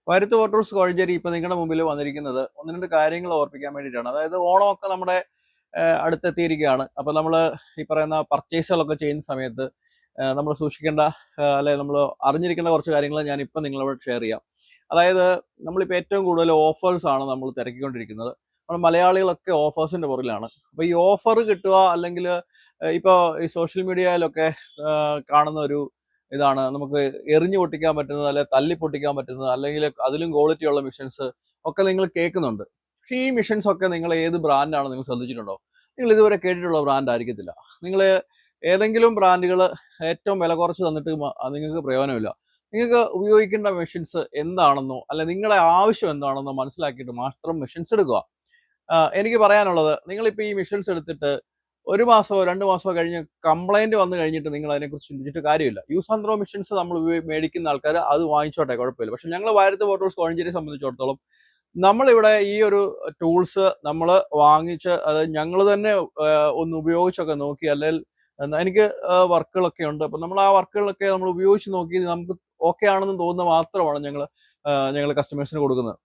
പരുത്ത് Motors Kozhencherry ഇപ്പൊ നിങ്ങളുടെ മുമ്പിൽ വന്നിരിക്കുന്നത് ഒന്ന് രണ്ട് കാര്യങ്ങൾ ഓർപ്പിക്കാൻ വേണ്ടിയിട്ടാണ്. അതായത് ഓണമൊക്കെ നമ്മുടെ അടുത്തെത്തിയിരിക്കുകയാണ്. അപ്പോൾ നമ്മൾ ഈ പറയുന്ന പർച്ചേസുകളൊക്കെ ചെയ്യുന്ന സമയത്ത് നമ്മൾ സൂക്ഷിക്കേണ്ട അല്ലെങ്കിൽ നമ്മൾ അറിഞ്ഞിരിക്കേണ്ട കുറച്ച് കാര്യങ്ങൾ ഞാൻ ഇപ്പം നിങ്ങളോട് ഷെയർ ചെയ്യാം. അതായത് നമ്മളിപ്പോൾ ഏറ്റവും കൂടുതൽ ഓഫേഴ്സ് ആണ് നമ്മൾ തിരക്കിക്കൊണ്ടിരിക്കുന്നത്. നമ്മൾ മലയാളികളൊക്കെ ഓഫേഴ്സിന്റെ പുറകിലാണ്. അപ്പോൾ ഈ ഓഫർ കിട്ടുക അല്ലെങ്കിൽ ഇപ്പോൾ ഈ സോഷ്യൽ മീഡിയയിലൊക്കെ കാണുന്ന ഒരു ഇതാണ് നമുക്ക് എറിഞ്ഞു പൊട്ടിക്കാൻ പറ്റുന്നത്, അല്ലെങ്കിൽ തല്ലി പൊട്ടിക്കാൻ പറ്റുന്നത്, അല്ലെങ്കിൽ അതിലും ക്വാളിറ്റി ഉള്ള മിഷൻസ് ഒക്കെ നിങ്ങൾ കേൾക്കുന്നുണ്ട്. പക്ഷേ ഈ മിഷൻസ് ഒക്കെ നിങ്ങൾ ഏത് ബ്രാൻഡാണ് നിങ്ങൾ ശ്രദ്ധിച്ചിട്ടുണ്ടോ? നിങ്ങൾ ഇതുവരെ കേട്ടിട്ടുള്ള ബ്രാൻഡ് ആയിരിക്കത്തില്ല. നിങ്ങൾ ഏതെങ്കിലും ബ്രാൻഡുകൾ ഏറ്റവും വില കുറച്ച് തന്നിട്ട് നിങ്ങൾക്ക് പ്രയോജനമില്ല. നിങ്ങൾക്ക് ഉപയോഗിക്കേണ്ട മെഷീൻസ് എന്താണെന്നോ അല്ലെ നിങ്ങളുടെ ആവശ്യം എന്താണെന്നോ മനസ്സിലാക്കിയിട്ട് മാത്രം മെഷീൻസ് എടുക്കുക. എനിക്ക് പറയാനുള്ളത്, നിങ്ങളിപ്പോൾ ഈ മെഷീൻസ് എടുത്തിട്ട് 1 മാസമോ 2 മാസമോ കഴിഞ്ഞ് കംപ്ലൈന്റ് വന്നു കഴിഞ്ഞിട്ട് നിങ്ങൾ അതിനെക്കുറിച്ച് ചിന്തിച്ചിട്ട് കാര്യമില്ല. യൂസ് ആൻഡ് ത്രോ മെഷീൻസ് നമ്മൾ മേടിക്കുന്ന ആൾക്കാർ അത് വാങ്ങിച്ചോട്ടെ, കുഴപ്പമില്ല. പക്ഷെ ഞങ്ങൾ പരുത്ത് മോട്ടോഴ്സ് കോഴഞ്ചേരിയെ സംബന്ധിച്ചിടത്തോളം നമ്മളിവിടെ ഈ ഒരു ടൂൾസ് നമ്മൾ വാങ്ങിച്ച് അത് ഞങ്ങൾ തന്നെ ഒന്ന് ഉപയോഗിച്ചൊക്കെ നോക്കി, അല്ലെങ്കിൽ എനിക്ക് വർക്കുകളൊക്കെ ഉണ്ട്. അപ്പം നമ്മൾ ആ വർക്കുകളൊക്കെ നമ്മൾ ഉപയോഗിച്ച് നോക്കി നമുക്ക് ഓക്കെ ആണെന്ന് തോന്നുന്ന മാത്രമാണ് ഞങ്ങൾ കസ്റ്റമേഴ്സിന് കൊടുക്കുന്നത്.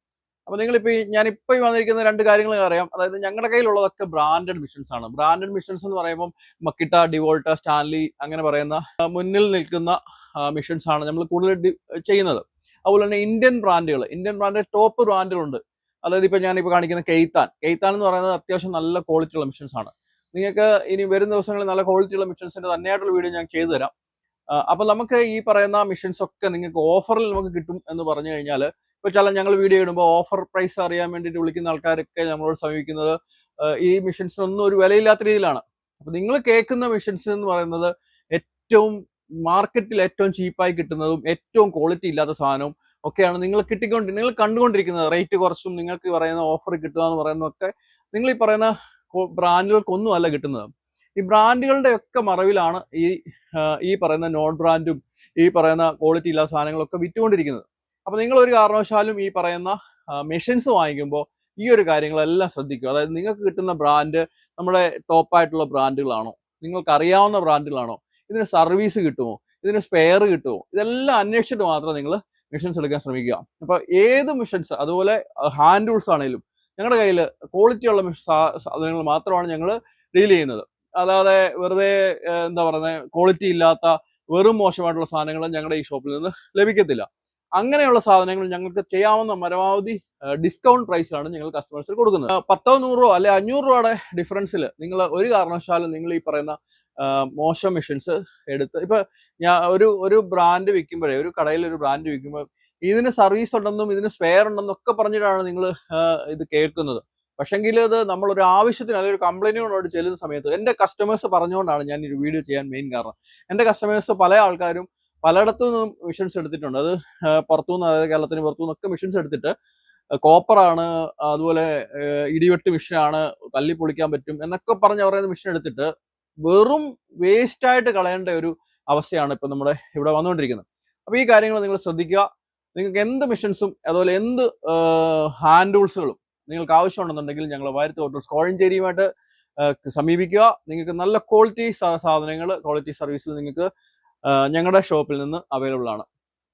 അപ്പൊ നിങ്ങളിപ്പോ ഞാനിപ്പോ വന്നിരിക്കുന്ന 2 കാര്യങ്ങൾ അറിയാം. അതായത് ഞങ്ങളുടെ കയ്യിലുള്ളതൊക്കെ ബ്രാൻഡഡ് മിഷൻസ് ആണ്. ബ്രാൻഡഡ് മിഷൻസ് എന്ന് പറയുമ്പോൾ മക്കിട്ട, ഡിവോൾട്ട, സ്റ്റാൻലി അങ്ങനെ പറയുന്ന മുന്നിൽ നിൽക്കുന്ന മിഷൻസ് ആണ് നമ്മൾ കൂടുതൽ ചെയ്യുന്നത്. അതുപോലെ തന്നെ ഇന്ത്യൻ ബ്രാൻഡ് ടോപ്പ് ബ്രാൻഡുകളുണ്ട്. അതായത് ഇപ്പൊ ഞാനിപ്പോൾ കാണിക്കുന്ന കെയ്ത്താൻ എന്ന് പറയുന്നത് അത്യാവശ്യം നല്ല ക്വാളിറ്റി ഉള്ള മിഷൻസ് ആണ്. നിങ്ങൾക്ക് ഇനി വരും ദിവസങ്ങളിൽ നല്ല ക്വാളിറ്റി ഉള്ള മിഷൻസിന്റെ തന്നെയായിട്ടുള്ള വീഡിയോ ഞാൻ ചെയ്തു തരാം. അപ്പൊ നമുക്ക് ഈ പറയുന്ന മിഷൻസ് ഒക്കെ നിങ്ങൾക്ക് ഓഫറിൽ നമുക്ക് കിട്ടും എന്ന് പറഞ്ഞു കഴിഞ്ഞാൽ, ഇപ്പൊ ഞങ്ങൾ വീഡിയോ ഇടുമ്പോൾ ഓഫർ പ്രൈസ് അറിയാൻ വേണ്ടിയിട്ട് വിളിക്കുന്ന ആൾക്കാരൊക്കെ നമ്മളോട് സമീപിക്കുന്നത് ഈ മിഷൻസിനൊന്നും ഒരു വിലയില്ലാത്ത രീതിയിലാണ്. അപ്പൊ നിങ്ങൾ കേൾക്കുന്ന മിഷൻസ് എന്ന് പറയുന്നത് ഏറ്റവും മാർക്കറ്റിൽ ഏറ്റവും ചീപ്പായി കിട്ടുന്നതും ഏറ്റവും ക്വാളിറ്റി ഇല്ലാത്ത സാധനവും ഒക്കെയാണ് നിങ്ങൾ കണ്ടുകൊണ്ടിരിക്കുന്നത്. റേറ്റ് കുറച്ചും നിങ്ങൾക്ക് പറയുന്ന ഓഫർ കിട്ടുക എന്ന് പറയുന്നതൊക്കെ നിങ്ങൾ ഈ പറയുന്ന ബ്രാൻഡുകൾക്കൊന്നും അല്ല കിട്ടുന്നത്. ഈ ബ്രാൻഡുകളുടെ ഒക്കെ മറവിലാണ് ഈ പറയുന്ന നോൺ ബ്രാൻഡും ഈ പറയുന്ന ക്വാളിറ്റി ഇല്ലാത്ത സാധനങ്ങളൊക്കെ വിറ്റുകൊണ്ടിരിക്കുന്നത്. അപ്പൊ നിങ്ങൾ ഒരു കാരണവശാലും ഈ പറയുന്ന മെഷീൻസ് വാങ്ങിക്കുമ്പോൾ ഈ ഒരു കാര്യങ്ങളെല്ലാം ശ്രദ്ധിക്കുക. അതായത് നിങ്ങൾക്ക് കിട്ടുന്ന ബ്രാൻഡ് നമ്മുടെ ടോപ്പായിട്ടുള്ള ബ്രാൻഡുകളാണോ, നിങ്ങൾക്ക് അറിയാവുന്ന ബ്രാൻഡുകളാണോ, ഇതിന് സർവീസ് കിട്ടുമോ, ഇതിന് സ്പെയർ കിട്ടുമോ, ഇതെല്ലാം അന്വേഷിച്ചിട്ട് മാത്രം നിങ്ങൾ മെഷീൻസ് എടുക്കാൻ ശ്രമിക്കുക. അപ്പൊ ഏത് മെഷീൻസ്, അതുപോലെ ഹാൻഡ് ടൂൾസ് ആണെങ്കിലും ഞങ്ങളുടെ കയ്യിൽ ക്വാളിറ്റി ഉള്ള സാധനങ്ങൾ മാത്രമാണ് ഞങ്ങൾ ഡീൽ ചെയ്യുന്നത്. അല്ലാതെ വെറുതെ എന്താ പറയുന്നത് ക്വാളിറ്റി ഇല്ലാത്ത വെറും മോശമായിട്ടുള്ള സാധനങ്ങൾ ഞങ്ങളുടെ ഈ ഷോപ്പിൽ നിന്ന് ലഭിക്കത്തില്ല. അങ്ങനെയുള്ള സാധനങ്ങൾ ഞങ്ങൾക്ക് ചെയ്യാവുന്ന പരമാവധി ഡിസ്കൗണ്ട് പ്രൈസിലാണ് ഞങ്ങൾ കസ്റ്റമേഴ്സിന് കൊടുക്കുന്നത്. 10, 100 അല്ലെ 500 രൂപയുടെ ഡിഫറൻസിൽ നിങ്ങൾ ഒരു കാരണവശാലും നിങ്ങൾ ഈ പറയുന്ന മോശം മെഷീൻസ് എടുത്ത്, ഇപ്പൊ ഞാൻ ഒരു ബ്രാൻഡ് വിൽക്കുമ്പോഴേ, ഒരു കടയിൽ ഒരു ബ്രാൻഡ് വിൽക്കുമ്പോൾ ഇതിന് സർവീസ് ഉണ്ടെന്നും ഇതിന് സ്പെയർ ഉണ്ടെന്നും ഒക്കെ പറഞ്ഞിട്ടാണ് നിങ്ങൾ ഇത് കേൾക്കുന്നത്. പക്ഷെങ്കിൽ ഇത് നമ്മളൊരു ആവശ്യത്തിന് അല്ലെങ്കിൽ ഒരു കംപ്ലൈന്റിനോട് ചെല്ലുന്ന സമയത്ത്, എൻ്റെ കസ്റ്റമേഴ്സ് പറഞ്ഞുകൊണ്ടാണ് ഞാൻ ഈ വീഡിയോ ചെയ്യാൻ മെയിൻ കാരണം. എൻ്റെ കസ്റ്റമേഴ്സ് പല ആൾക്കാരും പലയിടത്തു നിന്നും മിഷൻസ് എടുത്തിട്ടുണ്ട്. അത് പുറത്തുനിന്ന്, അതായത് കേരളത്തിന് പുറത്തുനിന്നൊക്കെ മിഷൻസ് എടുത്തിട്ട് കോപ്പറാണ്, അതുപോലെ ഇടിവെട്ട് മിഷനാണ്, തല്ലി പൊളിക്കാൻ പറ്റും എന്നൊക്കെ പറഞ്ഞ് പറയുന്ന മിഷൻ എടുത്തിട്ട് വെറും വേസ്റ്റ് ആയിട്ട് കളയേണ്ട ഒരു അവസ്ഥയാണ് ഇപ്പൊ നമ്മുടെ ഇവിടെ വന്നുകൊണ്ടിരിക്കുന്നത്. അപ്പൊ ഈ കാര്യങ്ങൾ നിങ്ങൾ ശ്രദ്ധിക്കുക. നിങ്ങൾക്ക് എന്ത് മിഷൻസും അതുപോലെ എന്ത് ഹാൻഡ് ടൂൾസുകളും നിങ്ങൾക്ക് ആവശ്യമുണ്ടെന്നുണ്ടെങ്കിൽ ഞങ്ങൾ പരുത്ത് മോട്ടോഴ്സ് കോഴഞ്ചേരിയുമായിട്ട് സമീപിക്കുക. നിങ്ങൾക്ക് നല്ല ക്വാളിറ്റി സാധനങ്ങൾ, ക്വാളിറ്റി സർവീസിൽ നിങ്ങൾക്ക് ഞങ്ങളുടെ ഷോപ്പിൽ നിന്ന് അവൈലബിൾ ആണ്.